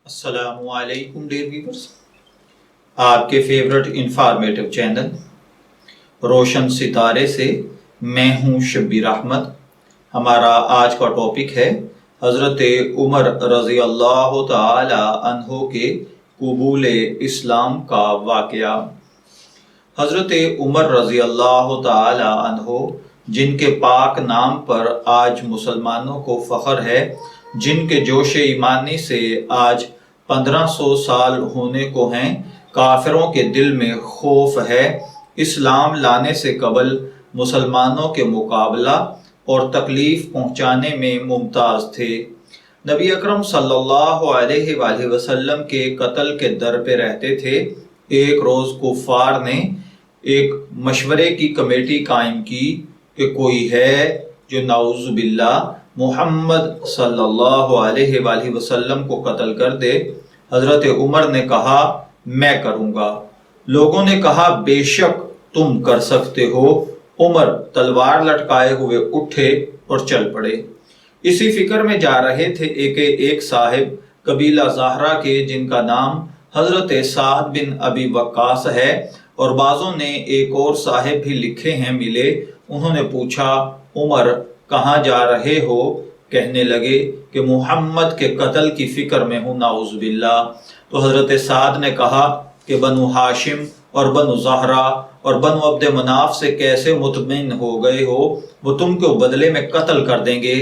अस्सलामु अलैकुम dear viewers, आपके फेवरेट इंफॉर्मेटिव चैनल रोशन सितारे से मैं हूं शब्बीर अहमद। हमारा आज का टॉपिक है हज़रत उमर रज़ी अल्लाह ताला अन्हो के कबूल इस्लाम का वाक़या। हज़रत उमर रज़ी अल्लाह ताला अन्हो, जिनके पाक नाम पर आज मुसलमानों को फ़ख्र है, जिनके जोश ईमानी से आज 1500 साल होने को हैं, काफिरों के दिल में खौफ है। इस्लाम लाने से कबल मुसलमानों के मुकाबला और तकलीफ पहुँचाने में मुमताज़ थे। नबी अकरम सल्लल्लाहु अलैहि वसल्लम के कत्ल के दर पे रहते थे। एक रोज़ कुफ़ार ने एक मशवरे की कमेटी कायम की कि कोई है जो नाउज़ बिल्लाह मोहम्मद सल्लल्लाहु अलैहि वसल्लम को कत्ल कर दे। हज़रत उमर ने कहा, मैं करूँगा। लोगों ने कहा, बेशक तुम कर सकते हो। उमर तलवार लटकाए हुए उठे और चल पड़े। इसी फिक्र में जा रहे थे एक साहिब कबीला ज़हरा के, जिनका नाम हज़रत साद बिन अबी वक्कास है, और बाज़ों ने एक और साहिब भी लिखे हैं मिले। उन्होंने पूछा, उमर कहाँ जा रहे हो? कहने लगे कि मोहम्मद के कत्ल की फिक्र में हूँ, नाउज़ बिल्लाह। तो हज़रत साद ने कहा कि बनु हाशिम और बनु ज़हरा और बनु अब्द मनाफ से कैसे मुतमिन हो गए हो? वो तुमको बदले में कत्ल कर देंगे।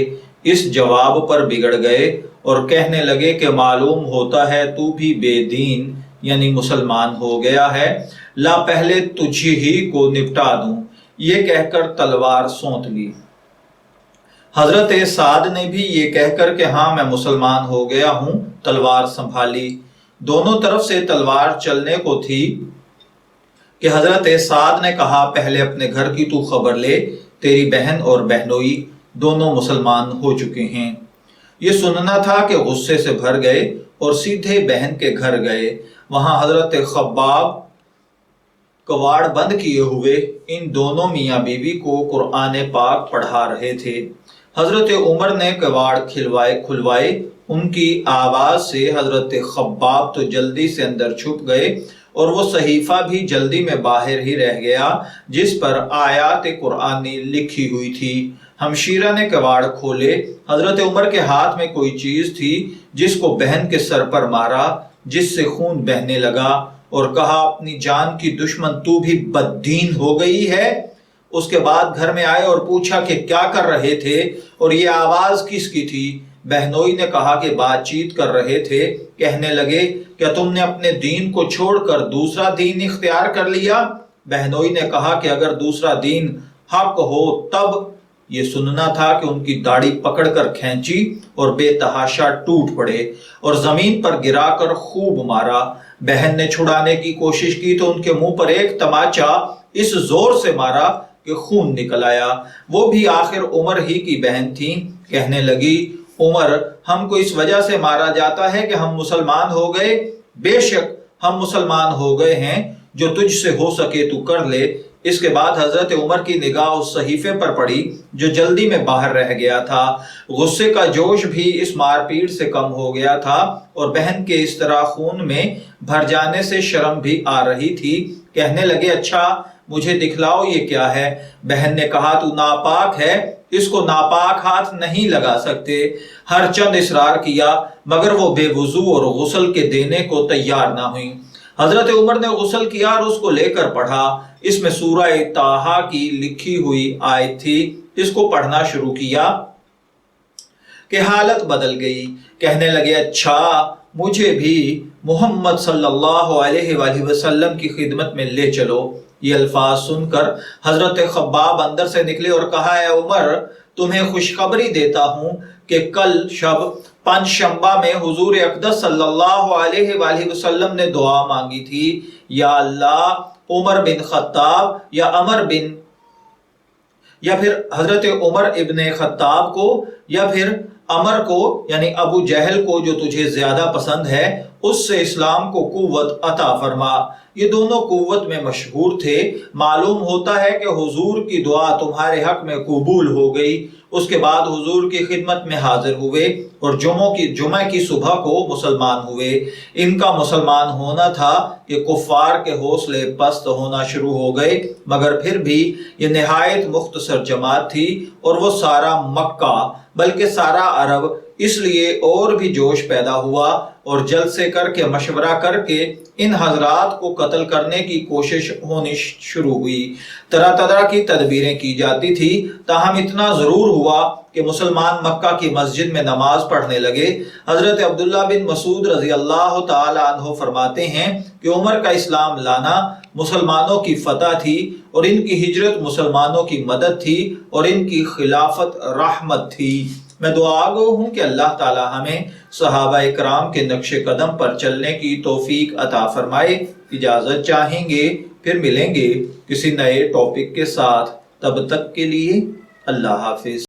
इस जवाब पर बिगड़ गए और कहने लगे कि मालूम होता है तू भी बेदीन यानी मुसलमान हो गया है, ला पहले तुझे ही को निपटा दूं। ये कहकर तलवार सौंत ली। हजरत साद ने भी ये कहकर कि हाँ मैं मुसलमान हो गया हूँ, तलवार संभाली। दोनों तरफ से तलवार चलने को थी कि हजरत साद ने कहा, पहले अपने घर की तू खबर ले, तेरी बहन और बहनोई दोनों मुसलमान हो चुके हैं। ये सुनना था कि गुस्से से भर गए और सीधे बहन के घर गए। वहां हजरत खब्बाब कवाड़ बंद किए हुए इन दोनों मियाँ बीवी को कुरान पाक पढ़ा रहे थे। हजरत उमर ने कवाड़ खुलवाए। उनकी आवाज से हजरत खब्बाब तो जल्दी से अंदर छुप गए और वो सहीफा भी जल्दी में बाहर ही रह गया जिस पर आयात कुरानी लिखी हुई थी। हमशीरा ने कवाड़ खोले। हजरत उमर के हाथ में कोई चीज थी जिसको बहन के सर पर मारा, जिससे खून बहने लगा, और कहा, अपनी जान की दुश्मन तू भी बददीन हो गई है। उसके बाद घर में आए और पूछा कि क्या कर रहे थे और ये आवाज किसकी थी? बहनोई ने कहा कि बातचीत कर रहे थे। कहने लगे, क्या तुमने अपने दीन को छोड़कर दूसरा दीन इख्तियार कर लिया? बहनोई ने कहा कि अगर दूसरा दीन हक हो तब। ये सुनना था कि उनकी दाढ़ी पकड़कर खींची और बेतहाशा टूट पड़े और जमीन पर गिराकर खूब मारा। बहन ने छुड़ाने की कोशिश की तो उनके मुंह पर एक तमाचा इस जोर से मारा कि खून निकल आया। वो भी आखिर उमर ही की बहन थी। कहने लगी, उमर, हमको इस वजह से मारा जाता है कि हम मुसलमान हो गए। बेशक हम मुसलमान हो गए हैं, जो तुझसे हो सके तू कर ले। इसके बाद हजरत उमर की निगाह उस सहीफे पर पड़ी जो जल्दी में बाहर रह गया था। गुस्से का जोश भी इस मारपीट से कम हो गया था और बहन के इस तरह खून में भर जाने से शर्म भी आ रही थी। कहने लगे, अच्छा मुझे दिखलाओ ये क्या है? बहन ने कहा, तू नापाक है, इसको नापाक हाथ नहीं लगा सकते। हर चंद इसरार किया मगर वो बेवुजू और गुस्ल के देने को तैयार ना हुई। हजरत उमर ने गुस्ल किया और उसको लेकर पढ़ा। इसमें सूरह ताहा की लिखी हुई आयत थी। इसको पढ़ना शुरू किया कि हालत बदल गई। कहने लगे, अच्छा मुझे भी मोहम्मद सल्लल्लाहु अलैहि वसल्लम की खिदमत में ले चलो। ये अल्फाज सुनकर हजरत खब्बाब अंदर से निकले और कहा, है उमर, तुम्हें खुशखबरी देता हूं कि कल शब पंचशंबा में हुजूर अक़दस सल्लल्लाहु अलैहि वसल्लम ने दुआ मांगी थी, या अल्लाह, उमर बिन खत्ताब या फिर हजरत उमर इब्ने खत्ताब को یا پھر عمر کو یعنی ابو جہل کو جو تجھے زیادہ پسند ہے اس سے اسلام کو قوت عطا فرما۔ یہ دونوں قوت میں مشہور تھے۔ معلوم ہوتا ہے کہ حضور کی دعا تمہارے حق میں قبول ہو گئی۔ اس کے بعد حضور کی خدمت میں حاضر ہوئے اور جمعہ کی صبح کو مسلمان ہوئے۔ ان کا مسلمان ہونا تھا کہ کفار کے حوصلے پست ہونا شروع ہو گئے، مگر پھر بھی یہ نہایت مختصر جماعت تھی اور وہ سارا مکہ بلکہ سارا عرب اس لیے اور بھی جوش پیدا ہوا اور جلسے کر کے مشورہ کر کے ان حضرات کو قتل کرنے کی کوشش ہونی شروع ہوئی۔ طرح طرح کی تدبیریں کی جاتی تھی، تاہم اتنا ضرور ہوا کہ مسلمان مکہ کی مسجد میں نماز پڑھنے لگے۔ حضرت عبداللہ بن مسعود رضی اللہ تعالی عنہ فرماتے ہیں کہ عمر کا اسلام لانا مسلمانوں کی فتح تھی اور ان کی ہجرت مسلمانوں کی مدد تھی اور ان کی خلافت رحمت تھی۔ میں دعا گو ہوں کہ اللہ تعالی ہمیں صحابہ اکرام کے نقش قدم پر چلنے کی توفیق عطا فرمائے۔ اجازت چاہیں گے، پھر ملیں گے کسی نئے ٹاپک کے ساتھ۔ تب تک کے لیے اللہ حافظ۔